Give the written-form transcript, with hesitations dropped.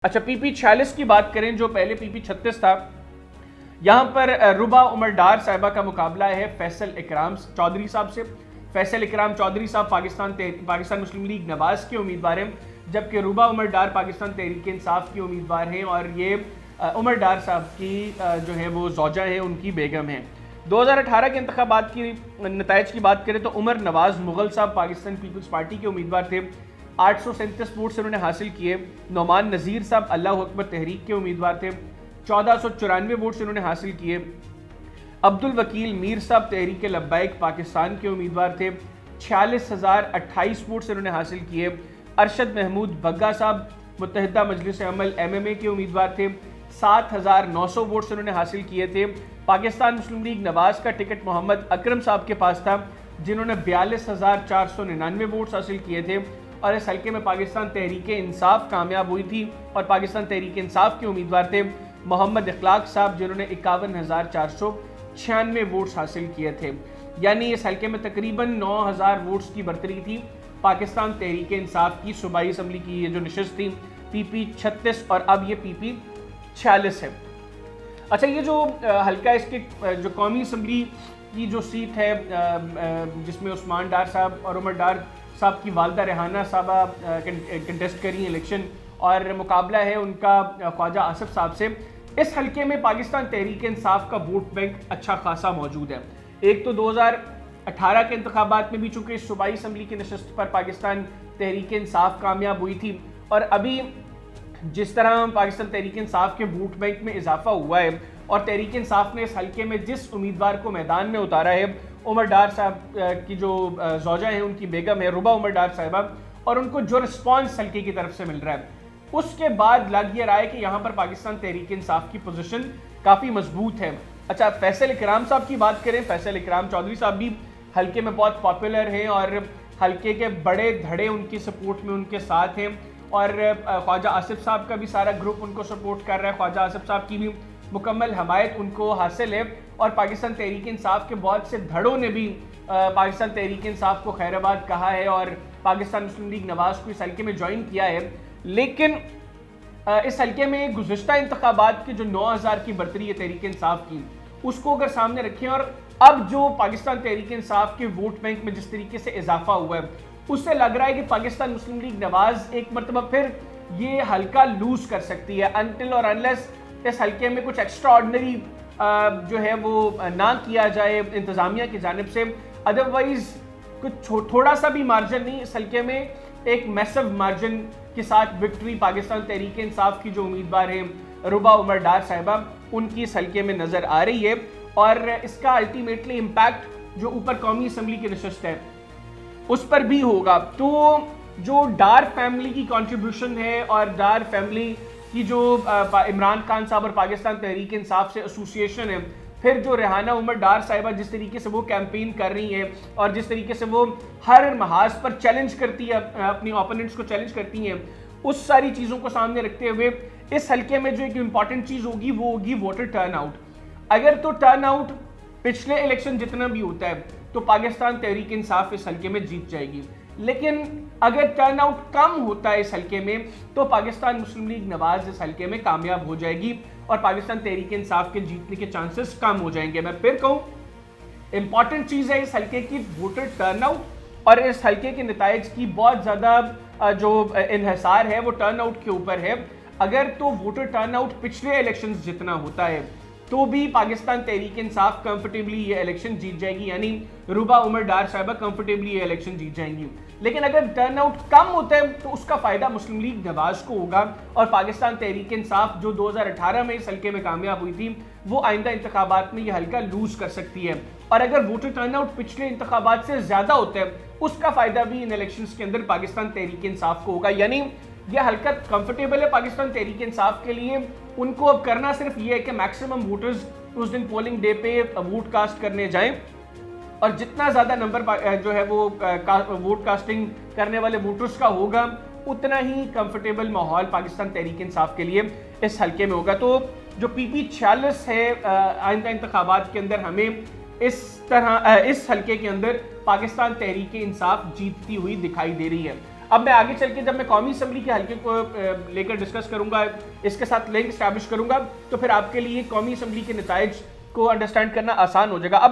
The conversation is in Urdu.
اچھا پی پی 46 کی بات کریں جو پہلے پی پی 36 تھا، یہاں پر ربا عمر ڈار صاحبہ کا مقابلہ ہے فیصل اکرام چودھری صاحب سے۔ فیصل اکرام چودھری صاحب پاکستان مسلم لیگ نواز کے امیدوار ہیں، جبکہ ربا عمر ڈار پاکستان تحریک انصاف کی امیدوار ہیں، اور یہ عمر ڈار صاحب کی جو ہے وہ زوجہ ہیں، ان کی بیگم ہیں۔ 2018 کے انتخابات کی نتائج کی بات کریں تو عمر نواز مغل صاحب پاکستان پیپلز پارٹی کے امیدوار تھے، 837 ووٹس انہوں نے حاصل کیے۔ نعمان نذیر صاحب اللہ اکبر تحریک کے امیدوار تھے، 1494 ووٹس انہوں نے حاصل کیے۔ عبدالوکیل میر صاحب تحریک لبیک پاکستان کے امیدوار تھے، 46,028 ووٹس انہوں نے حاصل کیے۔ ارشد محمود بگا صاحب متحدہ مجلس عمل MMA کے امیدوار تھے، 7,900 ووٹس انہوں نے حاصل کیے تھے۔ پاکستان مسلم لیگ نواز کا ٹکٹ محمد اکرم صاحب کے پاس تھا، جنہوں نے 42,499 ووٹس حاصل کیے تھے، اور اس حلقے میں پاکستان تحریک انصاف کامیاب ہوئی تھی، اور پاکستان تحریک انصاف کے امیدوار تھے محمد اخلاق صاحب، جنہوں نے 51,496 ووٹس حاصل کیے تھے۔ یعنی اس حلقے میں تقریباً 9,000 ووٹس کی برتری تھی پاکستان تحریک انصاف کی۔ صوبائی اسمبلی کی یہ جو نشست تھی پی پی 36 اور اب یہ پی پی 46 ہے۔ اچھا یہ جو حلقہ اس کے جو قومی اسمبلی کی جو سیٹ ہے جس میں عثمان ڈار صاحب اور عمر ڈار صاحب کی والدہ ریحانہ صاحبہ کنٹیسٹ کری الیکشن، اور مقابلہ ہے ان کا خواجہ آصف صاحب سے۔ اس حلقے میں پاکستان تحریک انصاف کا ووٹ بینک اچھا خاصا موجود ہے۔ ایک تو 2018 کے انتخابات میں بھی چونکہ اس صوبائی اسمبلی کی نشست پر پاکستان تحریک انصاف کامیاب ہوئی تھی، اور ابھی جس طرح پاکستان تحریک انصاف کے ووٹ بینک میں اضافہ ہوا ہے، اور تحریک انصاف نے اس حلقے میں جس امیدوار کو میدان میں اتارا ہے عمر ڈار صاحب کی جو زوجہ ہیں، ان کی بیگم ہے ربا عمر ڈار صاحبہ، اور ان کو جو رسپانس حلقے کی طرف سے مل رہا ہے، اس کے بعد لگ یہ رہا ہے کہ یہاں پر پاکستان تحریک انصاف کی پوزیشن کافی مضبوط ہے۔ اچھا فیصل اکرام صاحب کی بات کریں، فیصل اکرام چودھری صاحب بھی حلقے میں بہت پاپولر ہیں، اور حلقے کے بڑے دھڑے ان کی سپورٹ میں ان کے ساتھ ہیں، اور خواجہ آصف صاحب کا بھی سارا گروپ ان کو سپورٹ کر رہا ہے۔ خواجہ آصف صاحب کی بھی مکمل حمایت ان کو حاصل ہے، اور پاکستان تحریک انصاف کے بہت سے دھڑوں نے بھی پاکستان تحریک انصاف کو خیر آباد کہا ہے، اور پاکستان مسلم لیگ نواز کو اس حلقے میں جوائن کیا ہے۔ لیکن اس حلقے میں گزشتہ انتخابات کے جو 9,000 کی برتری ہے تحریک انصاف کی، اس کو اگر سامنے رکھیں، اور اب جو پاکستان تحریک انصاف کے ووٹ بینک میں جس طریقے سے اضافہ ہوا ہے، اس سے لگ رہا ہے کہ پاکستان مسلم لیگ نواز ایک مرتبہ پھر یہ حلقہ لوز کر سکتی ہے، انٹل اور انلیس اس حلقے میں کچھ ایکسٹرا آرڈنری جو ہے وہ نہ کیا جائے انتظامیہ کی جانب سے۔ ادروائز کچھ تھوڑا سا بھی مارجن نہیں، اس حلقے میں ایک میسو مارجن کے ساتھ وکٹری پاکستان تحریک انصاف کی جو امیدوار ہیں ربا عمر ڈار صاحبہ، ان کی اس حلقے میں نظر آ رہی ہے، اور اس کا الٹیمیٹلی امپیکٹ جو اوپر قومی اسمبلی کی نشست ہے اس پر بھی ہوگا۔ تو جو ڈار فیملی کی کنٹریبیوشن ہے، اور ڈار فیملی کی جو عمران خان صاحب اور پاکستان تحریک انصاف سے ایسوسیشن ہے، پھر جو ریحانہ عمر ڈار صاحبہ جس طریقے سے وہ کیمپین کر رہی ہیں، اور جس طریقے سے وہ ہر محاذ پر چیلنج کرتی ہے، اپنی اوپوننٹس کو چیلنج کرتی ہیں، اس ساری چیزوں کو سامنے رکھتے ہوئے اس حلقے میں جو ایک امپورٹنٹ چیز ہوگی وہ ہوگی ووٹر ٹرن آؤٹ۔ اگر تو ٹرن آؤٹ پچھلے الیکشن جتنا بھی ہوتا ہے تو پاکستان تحریک انصاف اس حلقے میں جیت جائے گی، لیکن اگر ٹرن آؤٹ کم ہوتا ہے اس حلقے میں تو پاکستان مسلم لیگ نواز اس حلقے میں کامیاب ہو جائے گی، اور پاکستان تحریک انصاف کے جیتنے کے چانسز کم ہو جائیں گے۔ میں پھر کہوں امپورٹنٹ چیز ہے اس حلقے کی ووٹر ٹرن آؤٹ، اور اس حلقے کے نتائج کی بہت زیادہ جو انحصار ہے وہ ٹرن آؤٹ کے اوپر ہے۔ اگر تو ووٹر ٹرن آؤٹ پچھلے الیکشنز جتنا ہوتا ہے تو بھی پاکستان تحریک انصاف کمفرٹیبلی یہ الیکشن جیت جائے گی، یعنی ربا عمر ڈار صاحبہ کمفرٹیبلی یہ الیکشن جیت جائیں گی۔ لیکن اگر ٹرن آؤٹ کم ہوتا ہے تو اس کا فائدہ مسلم لیگ نواز کو ہوگا، اور پاکستان تحریک انصاف جو 2018 میں اس حلقے میں کامیاب ہوئی تھی وہ آئندہ انتخابات میں یہ حلقہ لوز کر سکتی ہے، اور اگر ووٹر ٹرن آؤٹ پچھلے انتخابات سے زیادہ ہوتا ہے اس کا فائدہ بھی ان الیکشنز کے اندر پاکستان تحریک انصاف کو ہوگا۔ یعنی یہ حلقہ کمفرٹیبل ہے پاکستان تحریک انصاف کے لیے، ان کو اب کرنا صرف یہ ہے کہ میکسیمم ووٹرز اس دن پولنگ ڈے پہ ووٹ کاسٹ کرنے جائیں، اور جتنا زیادہ نمبر جو ہے وہ ووٹ کاسٹنگ کرنے والے ووٹرز کا ہوگا اتنا ہی کمفرٹیبل ماحول پاکستان تحریک انصاف کے لیے اس حلقے میں ہوگا۔ تو جو پی پی 46 ہے آئندہ انتخابات کے اندر ہمیں اس حلقے کے اندر پاکستان تحریک انصاف جیتتی ہوئی دکھائی دے رہی ہے۔ اب میں آگے چل کے جب میں قومی اسمبلی کے حلقے کو لے کر ڈسکس کروں گا، اس کے ساتھ لنک اسٹیبلش کروں گا، تو پھر آپ کے لیے قومی اسمبلی کے نتائج کو انڈرسٹینڈ کرنا آسان ہو جائے گا۔ اب